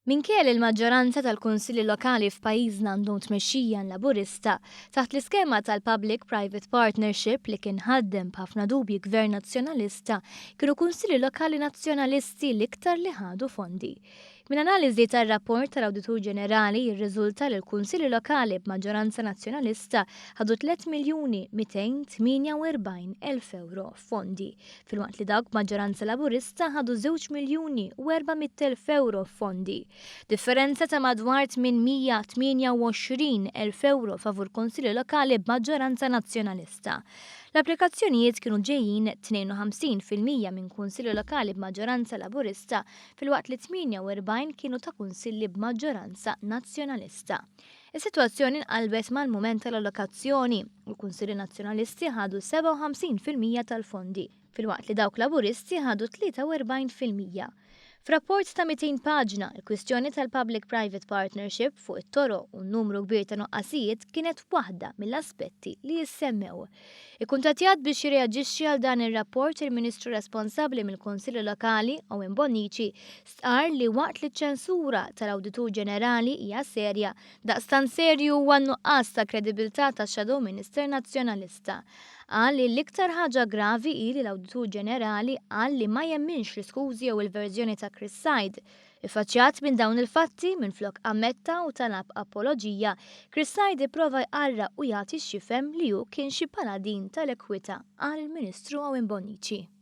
Minkejja li l-maġġoranza tal-kunsilli lokali f'pajjiżna għandhom tmexxija laburista, taħt l-iskema tal-Public-Private Partnership li kien ħaddem b'ħafna dubji Gvern Nazzjonalista, kienu kunsilli lokali nazzjonalisti l-iktar li ħadu fondi. Min analiżi tar-rapport tal-Awditur Ġenerali jirriżulta li l-kunsilli lokali b'maġġoranza nazzjonalista ħadu 3,248,000 € fondi, filwaqt li dawk b'maġġoranza laburista ħadu 2,400,000 € fondi. Differenza ta' madwar 828,000 € favur konsilli lokali b'maġġoranza nazzjonalista. L-applikazzjonijiet kienu ġejjin 52% minn kunsilli lokali b'maġġoranza laburista filwaqt li 48 kienu ta' kunsilli b'maġġoranza nazzjonalista. Is-sitwazzjoni nqalbet mal-mument tal-allokazzjoni u l-kunsilli nazzjonalisti ħadu 57% tal-fondi, filwaqt li dawk laburisti ħadu 43%. F'rapport ta' 200 paġna, il-kwistjoni tal-Public-Private Partnership fuq it-toroq u n-numru kbir ta' noqqasijiet kienet waħda mill-aspetti li jissemmew. Ikkuntattjat biex jirreaġixxi għal dan ir-rapport il-Ministru responsabbli mill-Kunsilli Lokali Owen Bonnici stqar li waqt li ċ-ċensura tal-Awditur Ġenerali hija serja, daqstant serju huwa nuqqas ta' kredibilità tax-Shadow Minister Nazzjonalista. Qal li l-iktar ħaġa gravi hi li l-Awditur Ġenerali qal li ma jemminx l-iskużi jew il-verżjoni ta' Chris Said. Iffaċċjat minn dawn il-fatti minflok ammetta u talab apoloġija, Chris Said ipprova jqarraq u jagħti x'jifhem li hu kien xi paladin tal-ekwità qal il-Ministru Owen Bonnici.